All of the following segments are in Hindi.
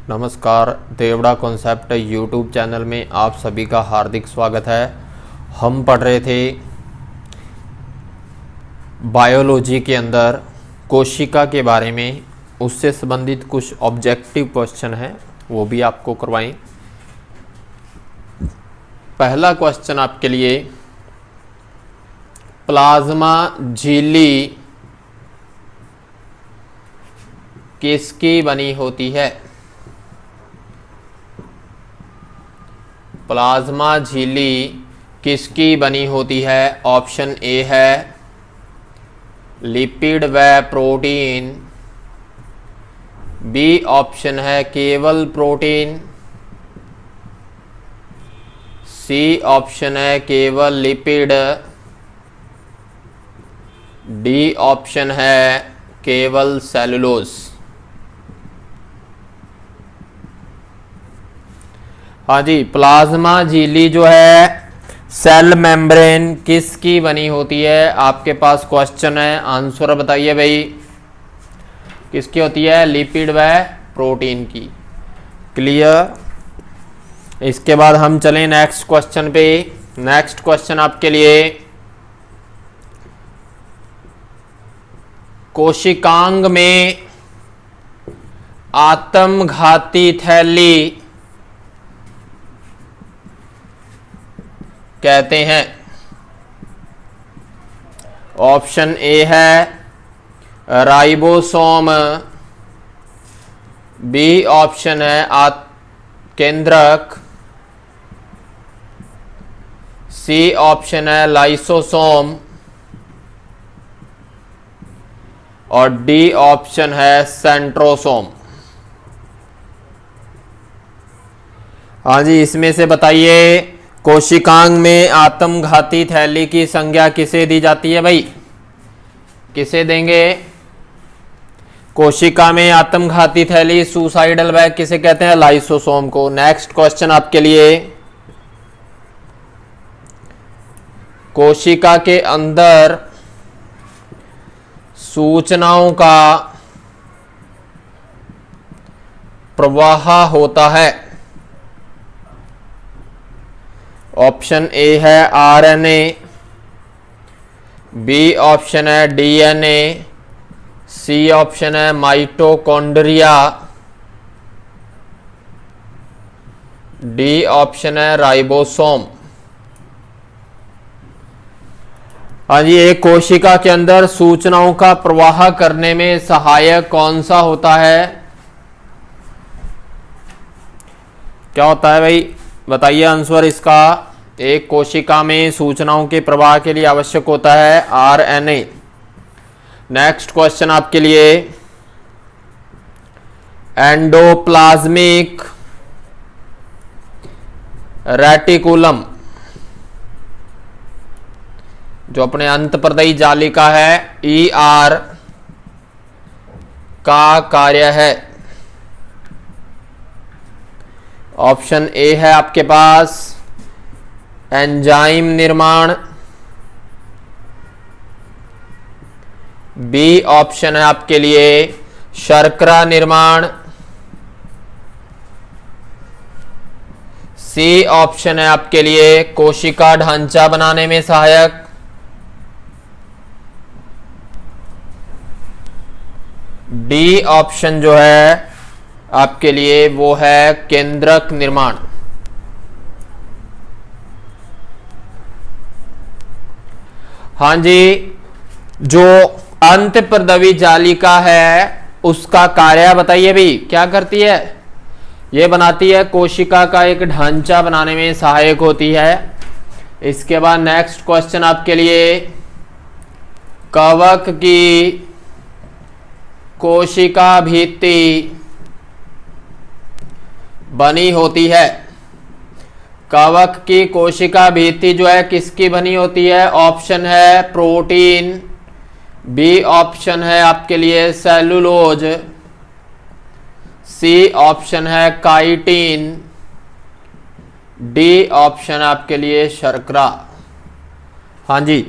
नमस्कार, देवड़ा कॉन्सेप्ट यूट्यूब चैनल में आप सभी का हार्दिक स्वागत है। हम पढ़ रहे थे बायोलॉजी के अंदर कोशिका के बारे में, उससे संबंधित कुछ ऑब्जेक्टिव क्वेश्चन हैं, वो भी आपको करवाएं। पहला क्वेश्चन आपके लिए, प्लाज्मा झिल्ली किसकी बनी होती है? प्लाज्मा झिल्ली किसकी बनी होती है? ऑप्शन ए है लिपिड व प्रोटीन, बी ऑप्शन है केवल प्रोटीन, सी ऑप्शन है केवल लिपिड, डी ऑप्शन है केवल सेलुलोज। हाँ जी, प्लाज्मा झिल्ली जो है सेल मेम्ब्रेन किसकी बनी होती है? आपके पास क्वेश्चन है, आंसर बताइए भाई। किसकी होती है? लिपिड व प्रोटीन की। क्लियर। इसके बाद हम चलें नेक्स्ट क्वेश्चन पे। नेक्स्ट क्वेश्चन आपके लिए, कोशिकांग में आत्मघाती थैली कहते हैं? ऑप्शन ए है राइबोसोम, बी ऑप्शन है केंद्रक, सी ऑप्शन है लाइसोसोम और डी ऑप्शन है सेंट्रोसोम। हाँ जी, इसमें से बताइए, कोशिकांग में आत्मघाती थैली की संज्ञा किसे दी जाती है भाई? किसे देंगे? कोशिका में आत्मघाती थैली, सुसाइडल बैग किसे कहते हैं? लाइसोसोम को। नेक्स्ट क्वेश्चन आपके लिए, कोशिका के अंदर सूचनाओं का प्रवाह होता है? ऑप्शन ए है आरएनए, बी ऑप्शन है डीएनए, सी ऑप्शन है माइटोकॉन्ड्रिया, डी ऑप्शन है राइबोसोम। हाँ जी, एक कोशिका के अंदर सूचनाओं का प्रवाह करने में सहायक कौन सा होता है? क्या होता है भाई? बताइए आंसर इसका। एक कोशिका में सूचनाओं के प्रवाह के लिए आवश्यक होता है आरएनए। नेक्स्ट क्वेश्चन आपके लिए, एंडोप्लाज्मिक रेटिकुलम जो अपने अंतःप्रदयी जालिका है ईआर का कार्य है? ऑप्शन ए है आपके पास एंजाइम निर्माण, बी ऑप्शन है आपके लिए शर्करा निर्माण, सी ऑप्शन है आपके लिए कोशिका ढांचा बनाने में सहायक, डी ऑप्शन जो है आपके लिए वो है केंद्रक निर्माण। हाँ जी, जो अंतःप्रदयी जालिका है उसका कार्य बताइए भी, क्या करती है? ये बनाती है, कोशिका का एक ढांचा बनाने में सहायक होती है। इसके बाद नेक्स्ट क्वेश्चन आपके लिए, कवक की कोशिका भित्ति बनी होती है? कवक की कोशिका भित्ति जो है किसकी बनी होती है? ऑप्शन है प्रोटीन, बी ऑप्शन है आपके लिए सेलुलोज, सी ऑप्शन है काइटिन, डी ऑप्शन आपके लिए शर्करा। हाँ जी,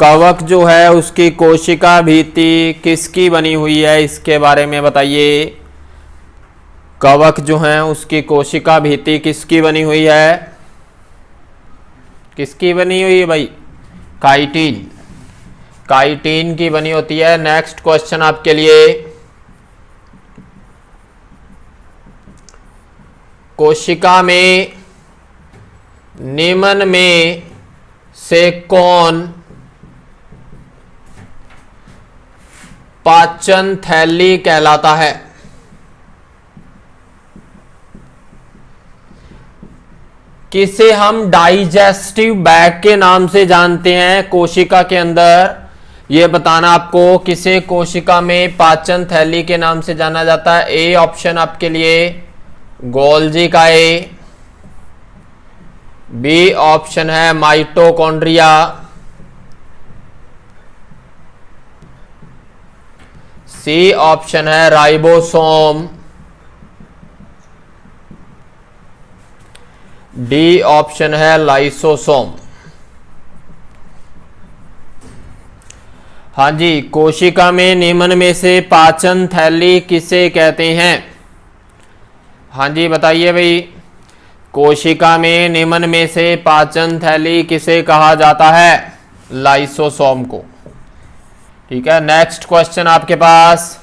कवक जो है उसकी कोशिका भित्ति किसकी बनी हुई है, इसके बारे में बताइए। कवक जो है उसकी कोशिका भित्ति किसकी बनी हुई है? किसकी बनी हुई है भाई? काइटिन। काइटिन की बनी होती है। नेक्स्ट क्वेश्चन आपके लिए, कोशिका में निम्न में से कौन पाचन थैली कहलाता है? किसे हम डाइजेस्टिव बैग के नाम से जानते हैं कोशिका के अंदर? यह बताना आपको, किसे कोशिका में पाचन थैली के नाम से जाना जाता है? ए ऑप्शन आपके लिए गोल्जी का ए, बी ऑप्शन है माइटोकॉन्ड्रिया, सी ऑप्शन है राइबोसोम, डी ऑप्शन है लाइसोसोम। हाँ जी, कोशिका में निम्न में से पाचन थैली किसे कहते हैं? हाँ जी बताइए भाई, कोशिका में निम्न में से पाचन थैली किसे कहा जाता है? लाइसोसोम को। ठीक है, नेक्स्ट क्वेश्चन आपके पास,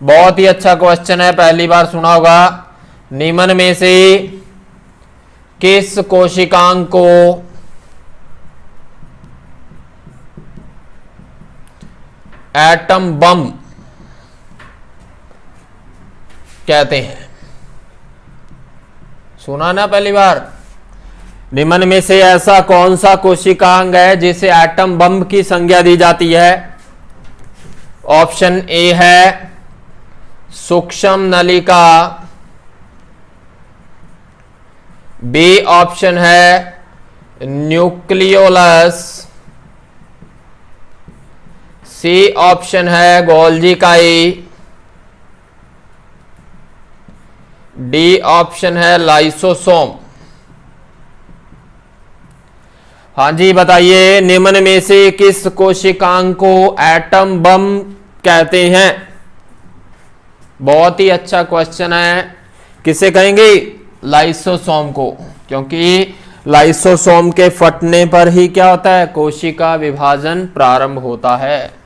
बहुत ही अच्छा क्वेश्चन है, पहली बार सुना होगा। निम्न में से किस कोशिकांग को एटम बम कहते हैं? सुना ना पहली बार? निम्न में से ऐसा कौन सा कोशिकांग है जिसे एटम बम की संज्ञा दी जाती है? ऑप्शन ए है सूक्ष्म नलिका, बी ऑप्शन है न्यूक्लियोलस, सी ऑप्शन है गोल्जी काई, डी ऑप्शन है लाइसोसोम। हाँ जी बताइए, निम्न में से किस कोशिकांग को एटम बम कहते हैं? बहुत ही अच्छा क्वेश्चन है। किसे कहेंगे? लाइसोसोम को, क्योंकि लाइसोसोम के फटने पर ही क्या होता है? कोशिका विभाजन प्रारंभ होता है।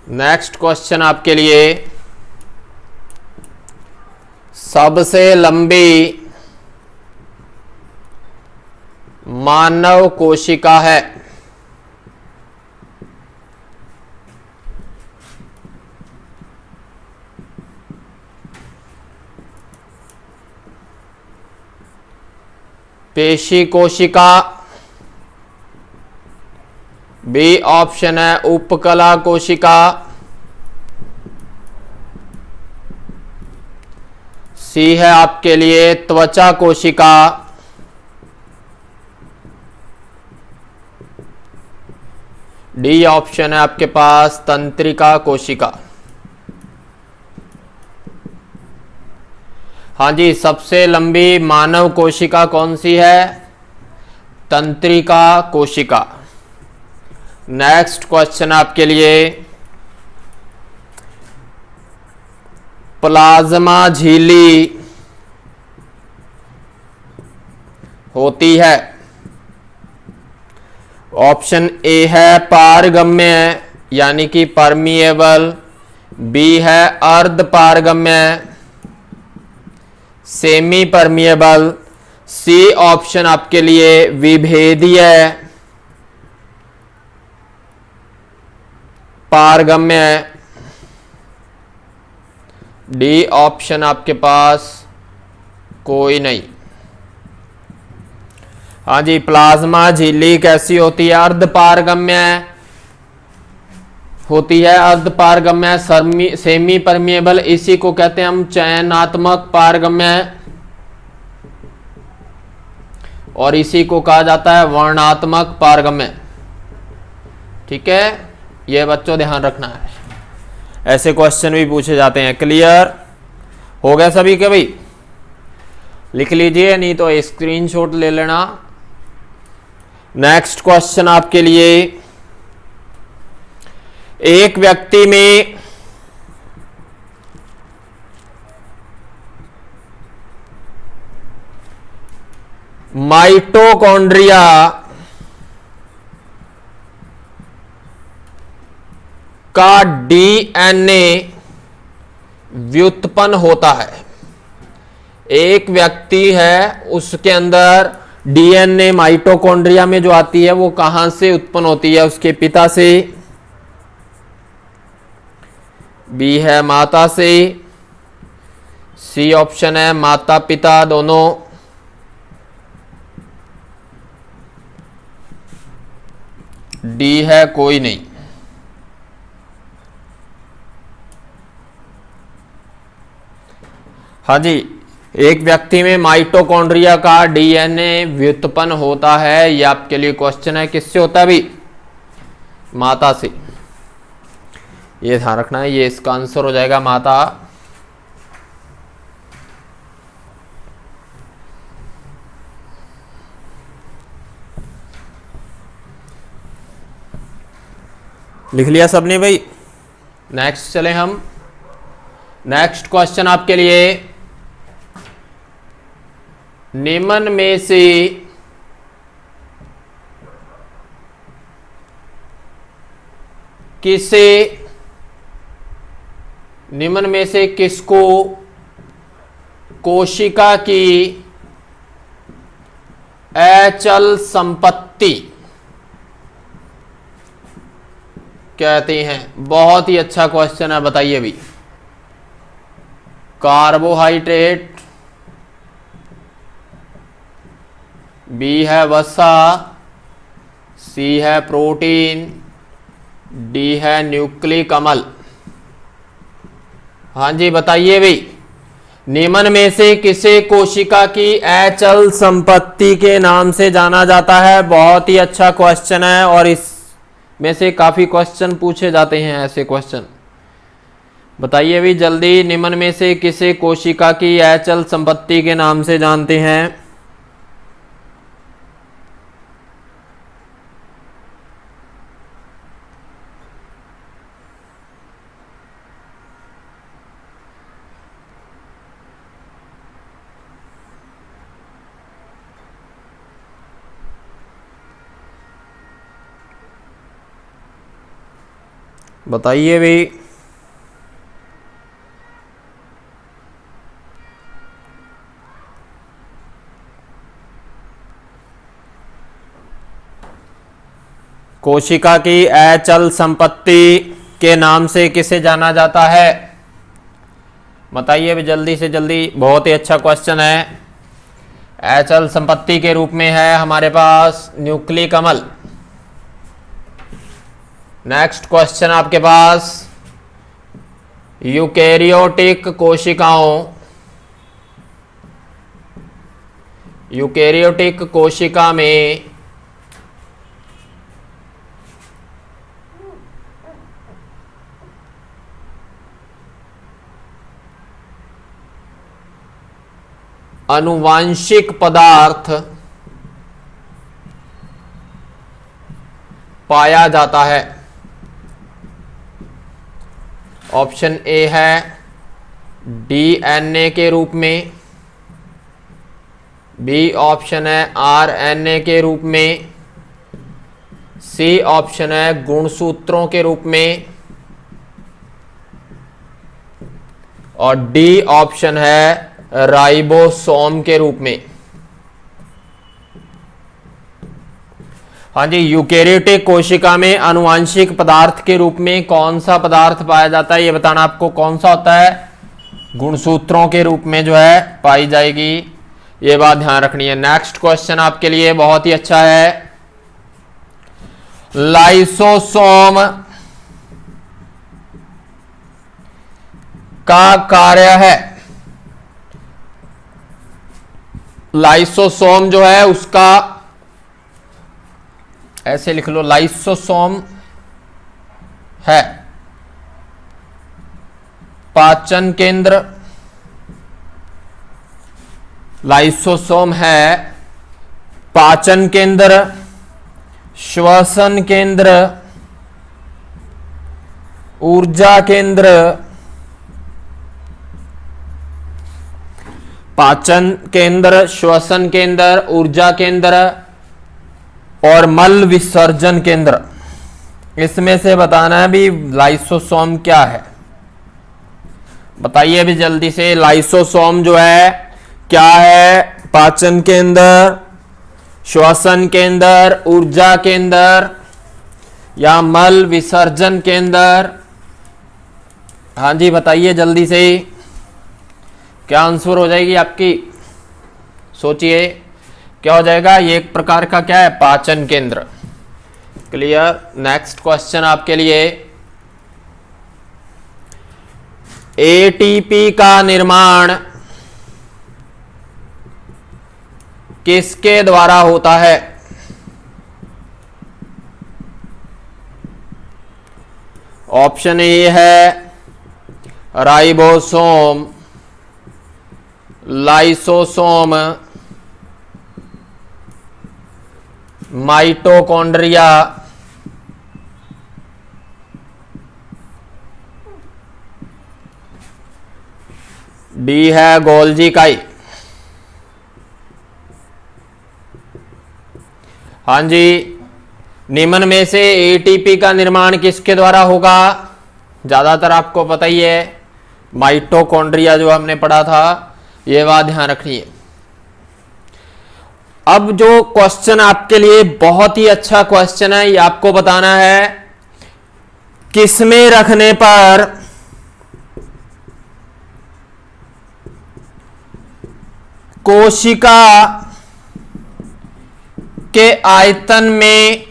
नेक्स्ट क्वेश्चन आपके लिए, सबसे लंबी मानव कोशिका है? पेशी कोशिका, बी ऑप्शन है उपकला कोशिका, सी है आपके लिए त्वचा कोशिका, डी ऑप्शन है आपके पास तंत्रिका कोशिका। हाँ जी, सबसे लंबी मानव कोशिका कौन सी है? तंत्रिका कोशिका। नेक्स्ट क्वेश्चन आपके लिए, प्लाज्मा झिल्ली होती है? ऑप्शन ए है पारगम्य यानी कि परमिएबल, बी है अर्ध पारगम्य सेमी परमिएबल, सी ऑप्शन आपके लिए विभेदीय पारगम्य, डी ऑप्शन आपके पास कोई नहीं। हाँ जी, प्लाज्मा झिल्ली कैसी होती है? अर्ध पारगम्य होती है, अर्ध पारगम्य सेमी परमिएबल, इसी को कहते हैं हम चयनात्मक पारगम्य, और इसी को कहा जाता है वर्णात्मक पारगम्य। ठीक है, यह बच्चों ध्यान रखना है। ऐसे क्वेश्चन भी पूछे जाते हैं। क्लियर हो गया सभी के भाई? लिख लीजिए, नहीं तो स्क्रीनशॉट ले लेना। नेक्स्ट क्वेश्चन आपके लिए, एक व्यक्ति में माइटोकॉन्ड्रिया का डीएनए व्युत्पन्न होता है। एक व्यक्ति है, उसके अंदर डीएनए माइटोकॉन्ड्रिया में जो आती है वो कहां से उत्पन्न होती है? उसके पिता से, बी है माता से, सी ऑप्शन है माता पिता दोनों, डी है कोई नहीं। हाँ जी, एक व्यक्ति में माइटोकॉन्ड्रिया का डीएनए व्युत्पन्न होता है, ये आपके लिए क्वेश्चन है। किससे होता है भाई? माता से। ये ध्यान रखना है, ये इसका आंसर हो जाएगा माता। लिख लिया सबने भाई? नेक्स्ट चले हम। नेक्स्ट क्वेश्चन आपके लिए, निम्न में से किसको कोशिका की अचल संपत्ति कहते हैं? बहुत ही अच्छा क्वेश्चन है, बताइए भी। कार्बोहाइड्रेट, बी है वसा, सी है प्रोटीन, डी है न्यूक्लिक अम्ल। हाँ जी बताइए भाई, निम्न में से किसे कोशिका की अचल संपत्ति के नाम से जाना जाता है? बहुत ही अच्छा क्वेश्चन है और इसमें से काफी क्वेश्चन पूछे जाते हैं ऐसे क्वेश्चन। बताइए भी जल्दी, निम्न में से किसे कोशिका की अचल संपत्ति के नाम से जानते हैं? बताइए भी। कोशिका की अचल संपत्ति के नाम से किसे जाना जाता है? बताइए भी जल्दी से जल्दी, बहुत ही अच्छा क्वेश्चन है। अचल संपत्ति के रूप में है हमारे पास न्यूक्लिक अम्ल। नेक्स्ट क्वेश्चन आपके पास, यूकेरियोटिक कोशिका में आनुवांशिक पदार्थ पाया जाता है। ऑप्शन ए है डीएनए के रूप में, बी ऑप्शन है आरएनए के रूप में, सी ऑप्शन है गुणसूत्रों के रूप में, और डी ऑप्शन है राइबोसोम के रूप में। हाँ जी, यूकेरियोटिक कोशिका में आनुवांशिक पदार्थ के रूप में कौन सा पदार्थ पाया जाता है, ये बताना आपको। कौन सा होता है? गुणसूत्रों के रूप में जो है पाई जाएगी, ये बात ध्यान रखनी है। नेक्स्ट क्वेश्चन आपके लिए बहुत ही अच्छा है। लाइसोसोम का कार्य है, लाइसोसोम जो है उसका, ऐसे लिख लो, लाइसोसोम है पाचन केंद्र, लाइसोसोम है पाचन केंद्र, श्वसन केंद्र, ऊर्जा केंद्र, पाचन केंद्र, श्वसन केंद्र, ऊर्जा केंद्र और मल विसर्जन केंद्र। इसमें से बताना है भी लाइसोसोम क्या है। बताइए अभी जल्दी से, लाइसोसोम जो है क्या है? पाचन केंद्र, श्वसन केंद्र, ऊर्जा केंद्र या मल विसर्जन केंद्र? हाँ जी बताइए जल्दी से, क्या आंसर हो जाएगी आपकी? सोचिए क्या हो जाएगा? ये एक प्रकार का क्या है? पाचन केंद्र। क्लियर। नेक्स्ट क्वेश्चन आपके लिए, एटीपी का निर्माण किसके द्वारा होता है? ऑप्शन ए है राइबोसोम, लाइसोसोम, माइटोकॉन्ड्रिया, डी है गोल्जी इकाई। हाँ जी, निम्न में से एटीपी का निर्माण किसके द्वारा होगा? ज्यादातर आपको पता ही है, माइटोकॉन्ड्रिया जो हमने पढ़ा था, ये बात ध्यान रखनी है। अब जो क्वेश्चन आपके लिए बहुत ही अच्छा क्वेश्चन है, ये आपको बताना है किसमें रखने पर कोशिका के आयतन में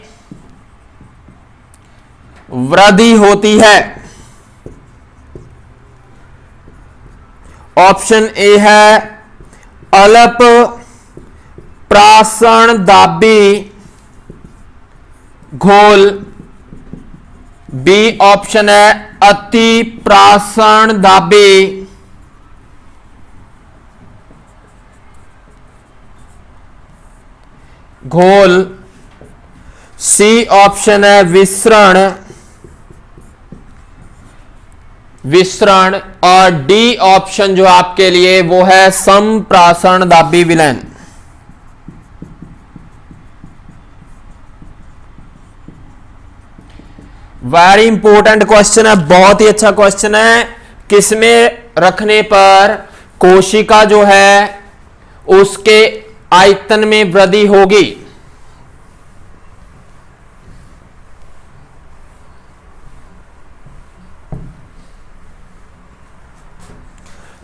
वृद्धि होती है। ऑप्शन ए है अल्प प्रासणदाबी घोल, बी ऑप्शन है अति प्रासणदाबी घोल, सी ऑप्शन है विसरण और डी ऑप्शन जो आपके लिए वो है समप्रासणदाबी विलयन। वेरी इंपॉर्टेंट क्वेश्चन है, बहुत ही अच्छा क्वेश्चन है। किसमें रखने पर कोशिका जो है उसके आयतन में वृद्धि होगी?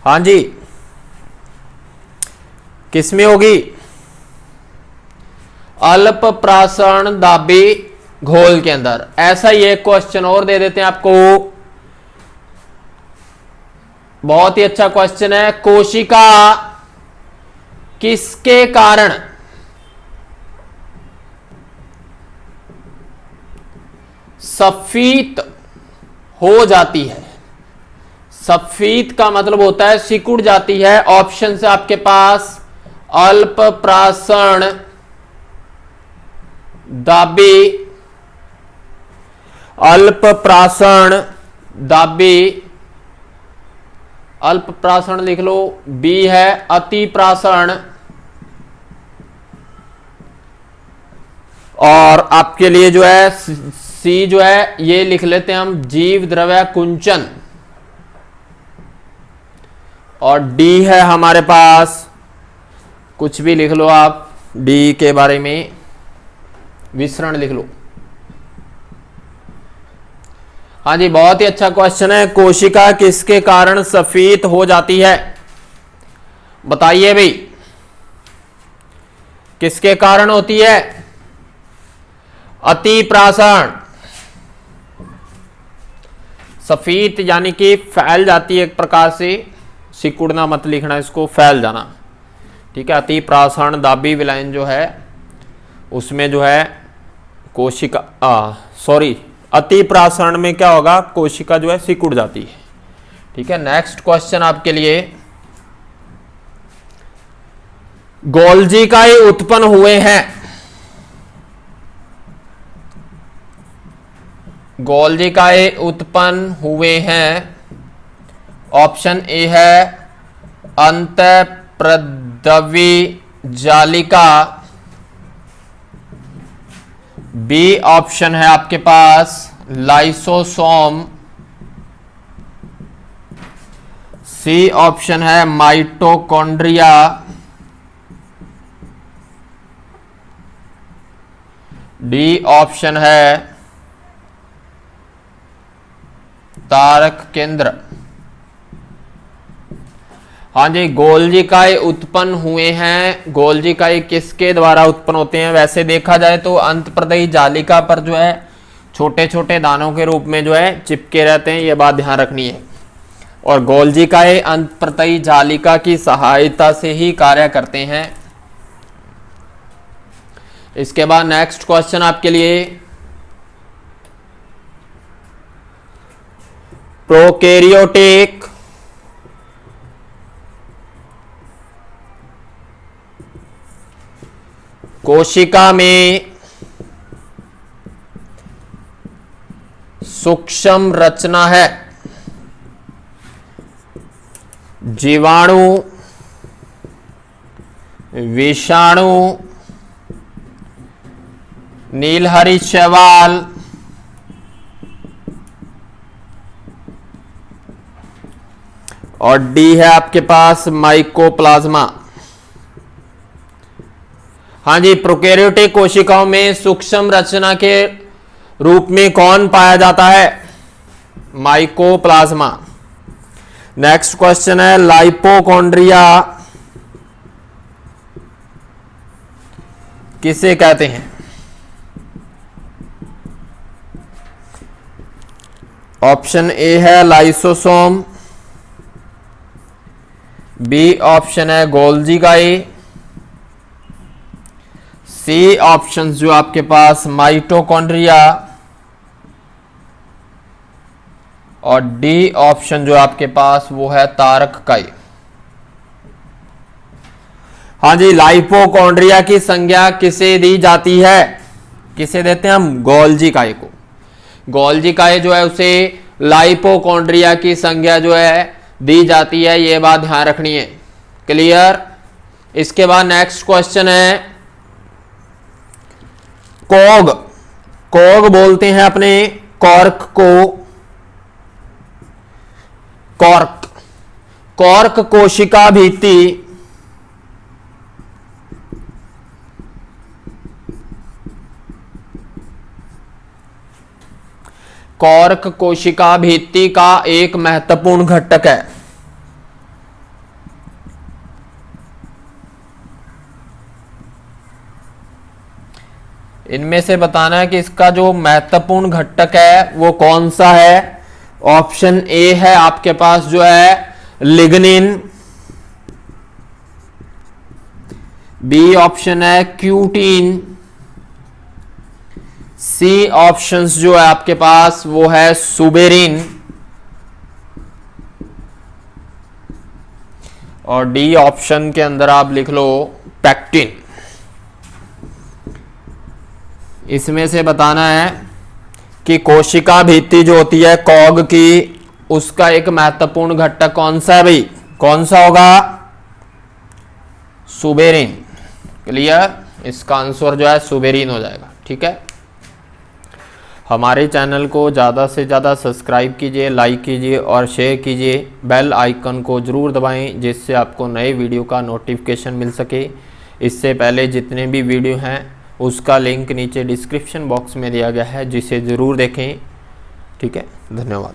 हाँ जी, किसमें होगी? अल्प प्रासणदाबी घोल के अंदर। ऐसा ही एक क्वेश्चन और दे देते हैं आपको, बहुत ही अच्छा क्वेश्चन है। कोशिका किसके कारण सफेद हो जाती है? सफेद का मतलब होता है सिकुड़ जाती है। ऑप्शन से आपके पास अल्प प्रासण दाबी, अल्प प्रासण दाबी, अल्प प्रासण लिख लो, बी है अति प्रासण, और आपके लिए जो है सी जो है ये लिख लेते हैं हम जीव द्रव्य कुंचन, और डी है हमारे पास, कुछ भी लिख लो आप डी के बारे में, विसरण लिख लो। हाँ जी, बहुत ही अच्छा क्वेश्चन है। कोशिका किसके कारण सफेद हो जाती है? बताइए भाई, किसके कारण होती है? अति प्रासण, सफेद यानी कि फैल जाती है एक प्रकार से, सिकुड़ना मत लिखना इसको, फैल जाना, ठीक है। अति प्रासण दाबी विलायन जो है उसमें जो है कोशिका, सॉरी, अति प्रासरण में क्या होगा? कोशिका जो है सिकुड़ जाती है, ठीक है, नेक्स्ट क्वेश्चन आपके लिए, गोल्जी काई उत्पन्न हुए हैं। गोल्जी काई उत्पन्न हुए हैं। ऑप्शन ए है अंतःप्रद्रवी जालिका, बी ऑप्शन है आपके पास लाइसोसोम, सी ऑप्शन है माइटोकॉन्ड्रिया, डी ऑप्शन है तारक केंद्र। हाँ जी, गोल्जी काई उत्पन्न हुए हैं। गोल्जी काई किसके द्वारा उत्पन्न होते हैं? वैसे देखा जाए तो अंतःप्रदयी जालिका पर जो है छोटे छोटे दानों के रूप में जो है चिपके रहते हैं, ये बात ध्यान रखनी है। और गोल्जी काई अंतःप्रदयी जालिका की सहायता से ही कार्य करते हैं। इसके बाद नेक्स्ट क्वेश्चन आपके लिए, प्रोकैरियोटिक कोशिका में सूक्ष्म रचना है। जीवाणु, विषाणु, नीलहरी शैवाल, और डी है आपके पास माइकोप्लाज्मा। हाँ जी, प्रोकैरियोटिक कोशिकाओं में सूक्ष्म रचना के रूप में कौन पाया जाता है? माइकोप्लाज्मा। नेक्स्ट क्वेश्चन है, लाइपोकॉन्ड्रिया किसे कहते हैं? ऑप्शन ए है लाइसोसोम, बी ऑप्शन है गोल्जी काई, सी ऑप्शन जो आपके पास माइटोकॉन्ड्रिया, और डी ऑप्शन जो आपके पास वो है तारक काई। हाँ जी, लाइपोकॉन्ड्रिया की संज्ञा किसे दी जाती है? किसे देते हैं हम? गोल्जी काई को। गोल्जी काई जो है उसे लाइपोकॉन्ड्रिया की संज्ञा जो है दी जाती है, ये बात ध्यान रखनी है। क्लियर? इसके बाद नेक्स्ट क्वेश्चन है, कॉग। कॉग बोलते हैं अपने कॉर्क को। कॉर्क, कॉर्क कोशिका भित्ति कॉर्क कोशिका भित्ति का एक महत्वपूर्ण घटक है। इनमें से बताना है कि इसका जो महत्वपूर्ण घटक है वो कौन सा है। ऑप्शन ए है आपके पास जो है लिग्निन, बी ऑप्शन है क्यूटीन, सी ऑप्शंस जो है आपके पास वो है सुबेरिन, और डी ऑप्शन के अंदर आप लिख लो पैक्टिन। इसमें से बताना है कि कोशिका भित्ति जो होती है कॉग की, उसका एक महत्वपूर्ण घटक कौन सा है भाई? कौन सा होगा? सुबेरिन। क्लियर? इसका आंसर जो है सुबेरिन हो जाएगा। ठीक है, हमारे चैनल को ज़्यादा से ज़्यादा सब्सक्राइब कीजिए, लाइक कीजिए और शेयर कीजिए। बेल आइकन को ज़रूर दबाएं जिससे आपको नए वीडियो का नोटिफिकेशन मिल सके। इससे पहले जितने भी वीडियो हैं उसका लिंक नीचे डिस्क्रिप्शन बॉक्स में दिया गया है, जिसे ज़रूर देखें। ठीक है, धन्यवाद।